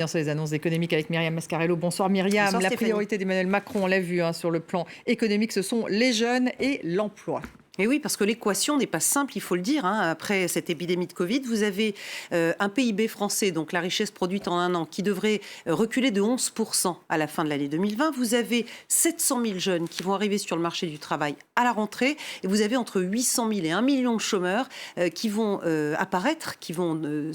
Sur les annonces économiques avec Myriam Mascarello. Bonsoir Myriam. Bonsoir La Stéphanie. priorité d'Emmanuel Macron, on l'a vu sur le plan économique, ce sont les jeunes et l'emploi. Et oui, parce que l'équation n'est pas simple, il faut le dire. Après cette épidémie de Covid, vous avez un PIB français, donc la richesse produite en un an, qui devrait reculer de 11% à la fin de l'année 2020. Vous avez 700 000 jeunes qui vont arriver sur le marché du travail à la rentrée. Et vous avez entre 800 000 et 1 million de chômeurs qui vont apparaître, qui vont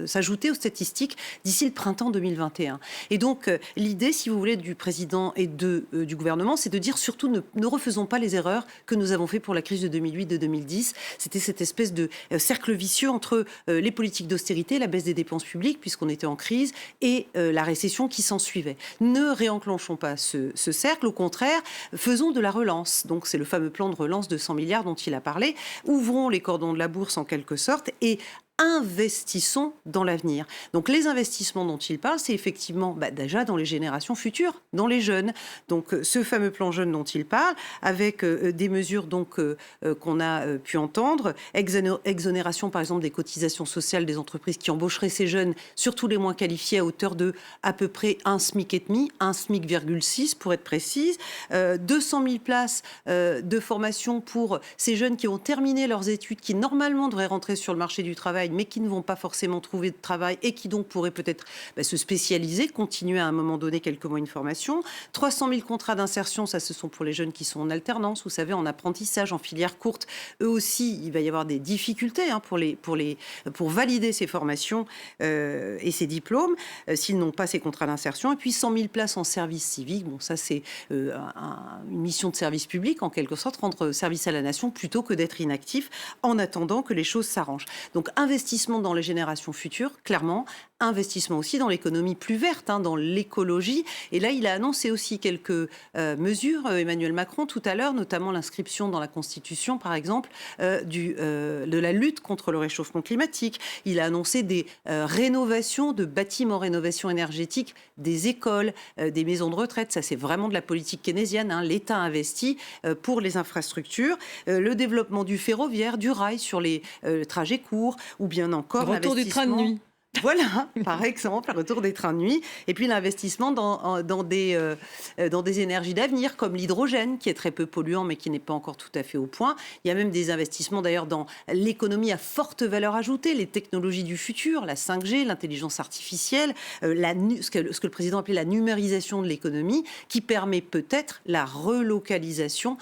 s'ajouter aux statistiques d'ici le printemps 2021. Et donc, l'idée, si vous voulez, du président et du gouvernement, c'est de dire surtout ne refaisons pas les erreurs que nous avons fait pour la crise de 2008, de 2010. C'était cette espèce de cercle vicieux entre les politiques d'austérité, la baisse des dépenses publiques, puisqu'on était en crise, et la récession qui s'en suivait. Ne réenclenchons pas ce cercle, au contraire, faisons de la relance. Donc c'est le fameux plan de relance de 100 milliards dont il a parlé. Ouvrons les cordons de la bourse en quelque sorte et investissons dans l'avenir. Donc les investissements dont il parle, c'est effectivement déjà dans les générations futures, dans les jeunes. Donc ce fameux plan jeune dont il parle, avec des mesures qu'on a pu entendre, exonération par exemple des cotisations sociales des entreprises qui embaucheraient ces jeunes, surtout les moins qualifiés, à hauteur de à peu près un SMIC et demi, un SMIC,6 pour être précise, 200 000 places de formation pour ces jeunes qui ont terminé leurs études, qui normalement devraient rentrer sur le marché du travail, mais qui ne vont pas forcément trouver de travail et qui donc pourraient peut-être se spécialiser, continuer à un moment donné quelques mois une formation. 300 000 contrats d'insertion, ça ce sont pour les jeunes qui sont en alternance, vous savez, en apprentissage, en filière courte. Eux aussi, il va y avoir des difficultés pour valider ces formations et ces diplômes, s'ils n'ont pas ces contrats d'insertion. Et puis 100 000 places en service civique. Bon, ça c'est une mission de service public, en quelque sorte, rendre service à la nation plutôt que d'être inactif en attendant que les choses s'arrangent. Donc investissement dans les générations futures, clairement. Investissement aussi dans l'économie plus verte, dans l'écologie. Et là, il a annoncé aussi quelques mesures, Emmanuel Macron, tout à l'heure, notamment l'inscription dans la Constitution, par exemple, de la lutte contre le réchauffement climatique. Il a annoncé des rénovations de bâtiments, rénovation énergétique des écoles, des maisons de retraite. Ça, c'est vraiment de la politique keynésienne. L'État investit pour les infrastructures, le développement du ferroviaire, du rail sur les trajets courts, ou bien encore le retour du train de nuit. Voilà, par exemple, le retour des trains de nuit. Et puis l'investissement dans des énergies d'avenir, comme l'hydrogène, qui est très peu polluant, mais qui n'est pas encore tout à fait au point. Il y a même des investissements, d'ailleurs, dans l'économie à forte valeur ajoutée, les technologies du futur, la 5G, l'intelligence artificielle, ce que le président appelait la numérisation de l'économie, qui permet peut-être la relocalisation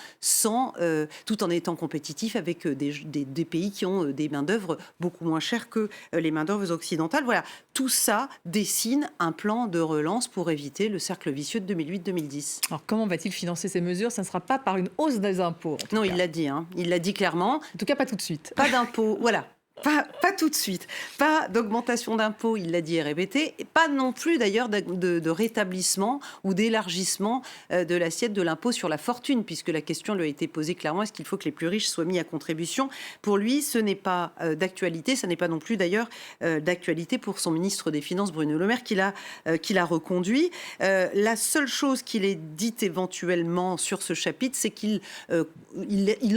tout en étant compétitif avec des pays qui ont des main-d'œuvre beaucoup moins chères que les main-d'œuvre occidentales. Voilà, tout ça dessine un plan de relance pour éviter le cercle vicieux de 2008-2010. Alors comment va-t-il financer ces mesures? Ça ne sera pas par une hausse des impôts. Non, il l'a dit. Il l'a dit clairement. En tout cas, pas tout de suite. Pas d'impôts, voilà. Pas tout de suite. Pas d'augmentation d'impôts, il l'a dit et répété. Et pas non plus d'ailleurs de rétablissement ou d'élargissement de l'assiette de l'impôt sur la fortune, puisque la question lui a été posée clairement, est-ce qu'il faut que les plus riches soient mis à contribution? Pour lui, ce n'est pas d'actualité. Ça n'est pas non plus d'ailleurs d'actualité pour son ministre des Finances, Bruno Le Maire, qui l'a reconduit. La seule chose qu'il ait dite éventuellement sur ce chapitre, c'est qu'il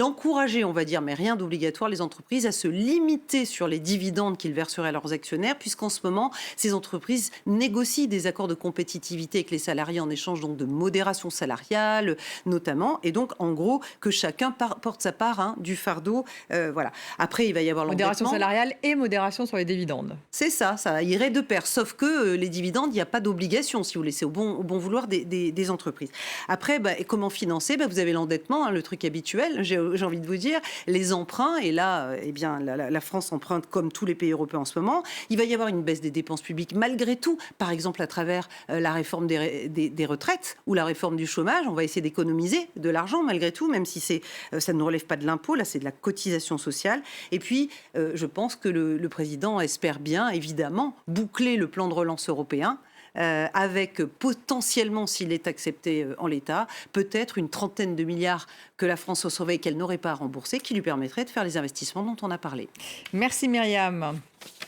encourageait, on va dire, mais rien d'obligatoire, les entreprises à se limiter sur les dividendes qu'ils verseraient à leurs actionnaires, puisqu'en ce moment, ces entreprises négocient des accords de compétitivité avec les salariés en échange donc de modération salariale, notamment, et donc en gros que chacun porte sa part du fardeau. Voilà. Après, il va y avoir modération salariale et modération sur les dividendes. C'est ça irait de pair. Sauf que les dividendes, il n'y a pas d'obligation, si vous voulez, c'est au bon vouloir des entreprises. Après, et comment financer? Vous avez l'endettement, le truc habituel. J'ai envie de vous dire, les emprunts, et là, la France emprunte comme tous les pays européens en ce moment. Il va y avoir une baisse des dépenses publiques malgré tout, par exemple à travers la réforme des retraites ou la réforme du chômage. On va essayer d'économiser de l'argent malgré tout, même si ça ne relève pas de l'impôt, là c'est de la cotisation sociale. Et puis, je pense que le président espère bien, évidemment, boucler le plan de relance européen, avec potentiellement, s'il est accepté en l'état, peut-être une trentaine de milliards que la France recevrait et qu'elle n'aurait pas à rembourser, qui lui permettrait de faire les investissements dont on a parlé. Merci Myriam.